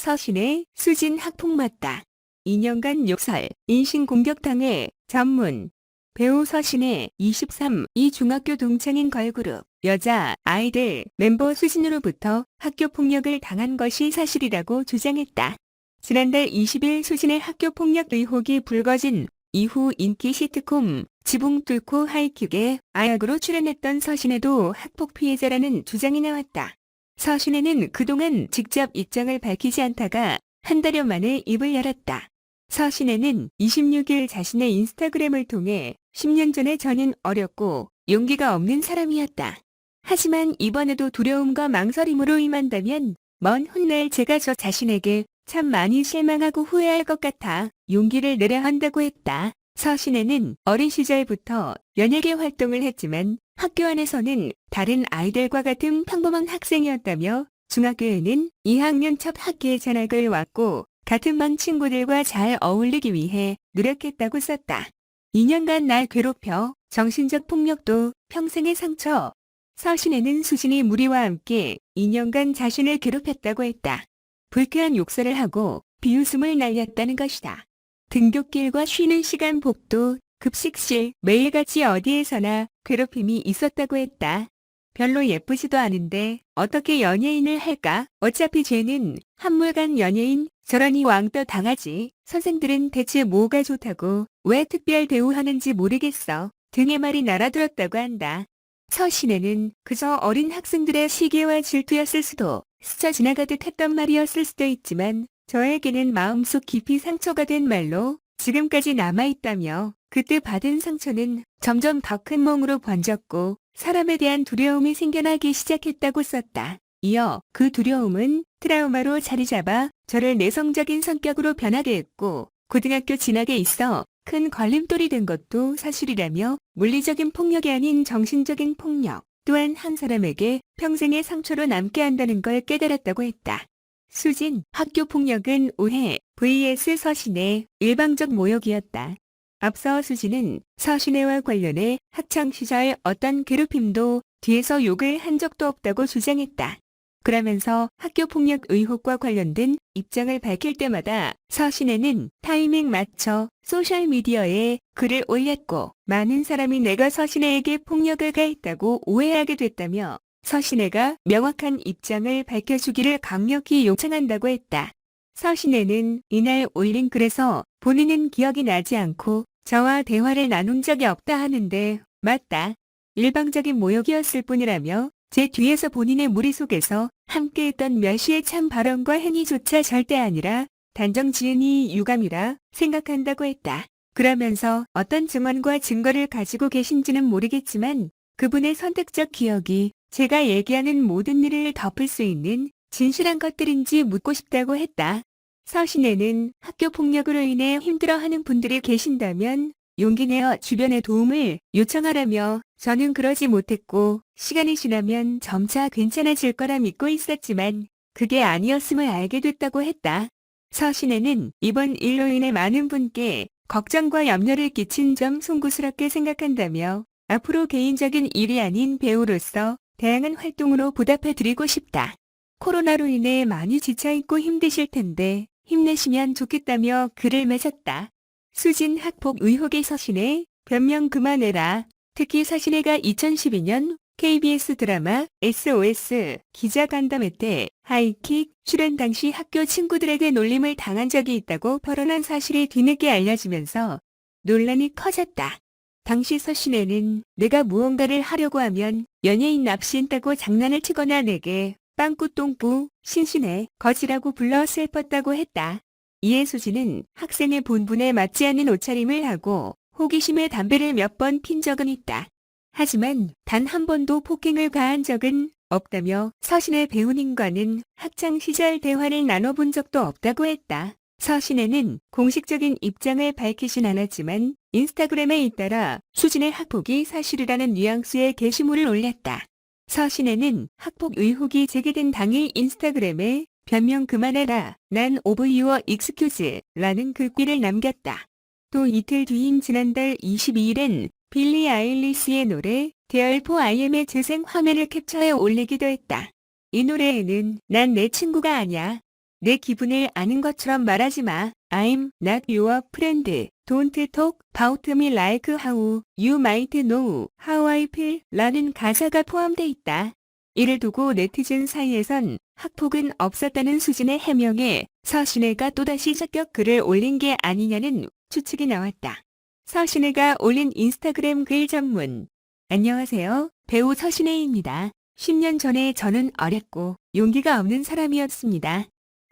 서신의 수진 학폭 맞다. 2년간 욕설, 인신공격당해 전문. 배우 서신의 23이 중학교 동창인 걸그룹 여자 아이들 멤버 수진으로부터 학교 폭력을 당한 것이 사실이라고 주장했다. 지난달 20일 수진의 학교 폭력 의혹이 불거진 이후 인기 시트콤 지붕 뚫고 하이킥에 아역으로 출연했던 서신에도 학폭 피해자라는 주장이 나왔다. 서신에는 그동안 직접 입장을 밝히지 않다가 한 달여 만에 입을 열었다. 서신에는 26일 자신의 인스타그램을 통해 10년 전에 저는 어렸고 용기가 없는 사람이었다. 하지만 이번에도 두려움과 망설임으로 임한다면 먼 훗날 제가 저 자신에게 참 많이 실망하고 후회할 것 같아 용기를 내려 한다고 했다. 서신에는 어린 시절부터 연예계 활동을 했지만 학교 안에서는 다른 아이들과 같은 평범한 학생이었다며 중학교에는 2학년 첫 학기에 전학을 왔고 같은 반 친구들과 잘 어울리기 위해 노력했다고 썼다. 2년간 날 괴롭혀 정신적 폭력도 평생의 상처. 서신에는 수진이 무리와 함께 2년간 자신을 괴롭혔다고 했다. 불쾌한 욕설을 하고 비웃음을 날렸다는 것이다. 등굣길과 쉬는 시간 복도, 급식실, 매일같이 어디에서나 괴롭힘이 있었다고 했다. 별로 예쁘지도 않은데 어떻게 연예인을 할까? 어차피 쟤는 한물간 연예인, 저러니 왕따 당하지. 선생들은 대체 뭐가 좋다고 왜 특별 대우하는지 모르겠어. 등의 말이 날아들었다고 한다. 서신에는 그저 어린 학생들의 시기와 질투였을 수도 스쳐 지나가듯 했던 말이었을 수도 있지만 저에게는 마음속 깊이 상처가 된 말로 지금까지 남아있다며 그때 받은 상처는 점점 더 큰 멍으로 번졌고 사람에 대한 두려움이 생겨나기 시작했다고 썼다. 이어 그 두려움은 트라우마로 자리 잡아 저를 내성적인 성격으로 변하게 했고 고등학교 진학에 있어 큰 걸림돌이 된 것도 사실이라며 물리적인 폭력이 아닌 정신적인 폭력 또한 한 사람에게 평생의 상처로 남게 한다는 걸 깨달았다고 했다. 수진, 학교 폭력은 오해 vs 서신의 일방적 모욕이었다. 앞서 수진은 서신혜와 관련해 학창시절 어떤 괴롭힘도 뒤에서 욕을 한 적도 없다고 주장했다. 그러면서 학교폭력 의혹과 관련된 입장을 밝힐 때마다 서신혜는 타이밍 맞춰 소셜미디어에 글을 올렸고 많은 사람이 내가 서신혜에게 폭력을 가했다고 오해하게 됐다며 서신혜가 명확한 입장을 밝혀주기를 강력히 요청한다고 했다. 서신혜는 이날 올린 글에서 본인은 기억이 나지 않고 저와 대화를 나눈 적이 없다 하는데 맞다. 일방적인 모욕이었을 뿐이라며 제 뒤에서 본인의 무리 속에서 함께했던 몇 시의 참 발언과 행위조차 절대 아니라 단정 지은이 유감이라 생각한다고 했다. 그러면서 어떤 증언과 증거를 가지고 계신지는 모르겠지만 그분의 선택적 기억이 제가 얘기하는 모든 일을 덮을 수 있는 진실한 것들인지 묻고 싶다고 했다. 서신혜는 학교 폭력으로 인해 힘들어하는 분들이 계신다면 용기 내어 주변의 도움을 요청하라며 저는 그러지 못했고 시간이 지나면 점차 괜찮아질 거라 믿고 있었지만 그게 아니었음을 알게 됐다고 했다. 서신혜는 이번 일로 인해 많은 분께 걱정과 염려를 끼친 점 송구스럽게 생각한다며 앞으로 개인적인 일이 아닌 배우로서 다양한 활동으로 보답해드리고 싶다. 코로나로 인해 많이 지쳐있고 힘드실 텐데 힘내시면 좋겠다며 글을 맺었다. 수진 학폭 의혹의 서신혜 변명 그만해라. 특히 서신혜가 2012년 KBS 드라마 SOS 기자간담회 때 하이킥 출연 당시 학교 친구들에게 놀림을 당한 적이 있다고 벌어난 사실이 뒤늦게 알려지면서 논란이 커졌다. 당시 서신혜는 내가 무언가를 하려고 하면 연예인 납신다고 장난을 치거나 내게 빵꾸똥꾸, 신신해, 거지라고 불러 슬펐다고 했다. 이에 수진은 학생의 본분에 맞지 않는 옷차림을 하고 호기심에 담배를 몇 번 핀 적은 있다. 하지만 단 한 번도 폭행을 가한 적은 없다며 서신혜 배우님과는 학창시절 대화를 나눠본 적도 없다고 했다. 서신혜는 공식적인 입장을 밝히진 않았지만 인스타그램에 잇따라 수진의 학폭이 사실이라는 뉘앙스의 게시물을 올렸다. 서신혜는 학폭 의혹이 제기된 당일 인스타그램에 변명 그만해라. 난 오브 유어 익스큐즈 라는 글귀를 남겼다. 또 이틀 뒤인 지난달 22일엔 빌리 아일리시의 노래 There For I Am의 재생 화면을 캡처해 올리기도 했다. 이 노래에는 난 내 친구가 아냐. 내 기분을 아는 것처럼 말하지 마. I'm not your friend. Don't talk about me like how you might know how I feel 라는 가사가 포함돼 있다. 이를 두고 네티즌 사이에선 학폭은 없었다는 수준의 해명에 서신혜가 또다시 적격 글을 올린 게 아니냐는 추측이 나왔다. 서신혜가 올린 인스타그램 글 전문. 안녕하세요. 배우 서신혜입니다. 10년 전에 저는 어렸고 용기가 없는 사람이었습니다.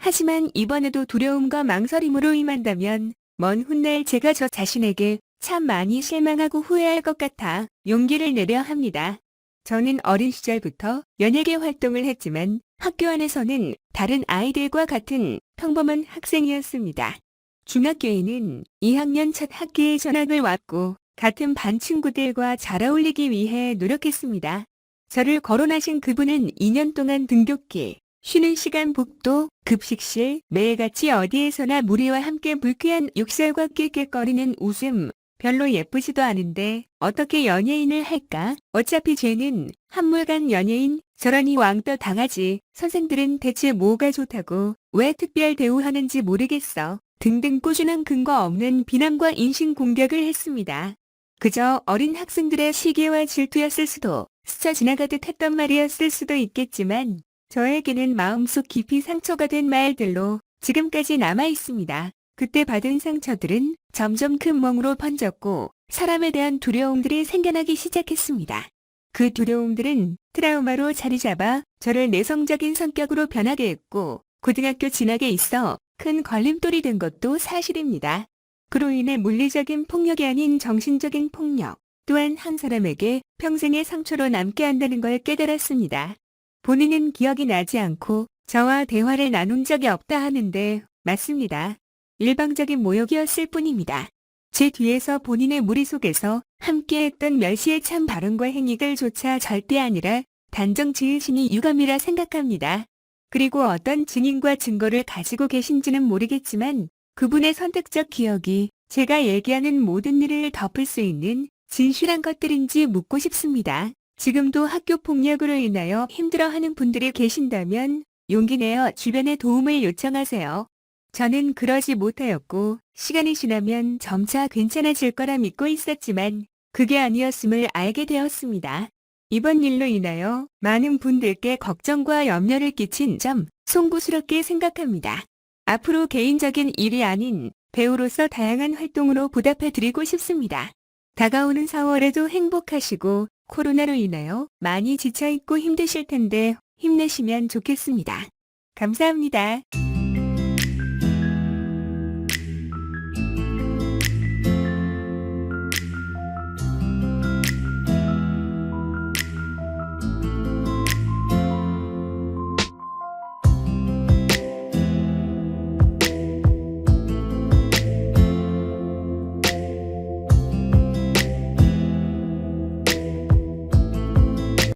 하지만 이번에도 두려움과 망설임으로 임한다면 먼 훗날 제가 저 자신에게 참 많이 실망하고 후회할 것 같아 용기를 내려 합니다. 저는 어린 시절부터 연예계 활동을 했지만 학교 안에서는 다른 아이들과 같은 평범한 학생이었습니다. 중학교에는 2학년 첫 학기에 전학을 왔고 같은 반 친구들과 잘 어울리기 위해 노력했습니다. 저를 거론하신 그분은 2년 동안 등굣길, 쉬는 시간 복도, 급식실, 매일같이 어디에서나 무리와 함께 불쾌한 욕설과 낄낄거리는 웃음, 별로 예쁘지도 않은데 어떻게 연예인을 할까? 어차피 쟤는 한물간 연예인, 저러니 왕따 당하지. 선생들은 대체 뭐가 좋다고 왜 특별 대우하는지 모르겠어. 등등 꾸준한 근거 없는 비난과 인신공격을 했습니다. 그저 어린 학생들의 시기와 질투였을 수도, 스쳐 지나가듯 했던 말이었을 수도 있겠지만 저에게는 마음속 깊이 상처가 된 말들로 지금까지 남아 있습니다. 그때 받은 상처들은 점점 큰 멍으로 번졌고 사람에 대한 두려움들이 생겨나기 시작했습니다. 그 두려움들은 트라우마로 자리 잡아 저를 내성적인 성격으로 변하게 했고 고등학교 진학에 있어 큰 걸림돌이 된 것도 사실입니다. 그로 인해 물리적인 폭력이 아닌 정신적인 폭력 또한 한 사람에게 평생의 상처로 남게 한다는 걸 깨달았습니다. 본인은 기억이 나지 않고 저와 대화를 나눈 적이 없다 하는데 맞습니다. 일방적인 모욕이었을 뿐입니다. 제 뒤에서 본인의 무리 속에서 함께했던 멸시의 참 발언과 행위들조차 절대 아니라 단정 지으시니 유감이라 생각합니다. 그리고 어떤 증인과 증거를 가지고 계신지는 모르겠지만 그분의 선택적 기억이 제가 얘기하는 모든 일을 덮을 수 있는 진실한 것들인지 묻고 싶습니다. 지금도 학교 폭력으로 인하여 힘들어하는 분들이 계신다면 용기 내어 주변에 도움을 요청하세요. 저는 그러지 못하였고 시간이 지나면 점차 괜찮아질 거라 믿고 있었지만 그게 아니었음을 알게 되었습니다. 이번 일로 인하여 많은 분들께 걱정과 염려를 끼친 점 송구스럽게 생각합니다. 앞으로 개인적인 일이 아닌 배우로서 다양한 활동으로 보답해드리고 싶습니다. 다가오는 4월에도 행복하시고 코로나로 인하여 많이 지쳐있고 힘드실 텐데 힘내시면 좋겠습니다. 감사합니다.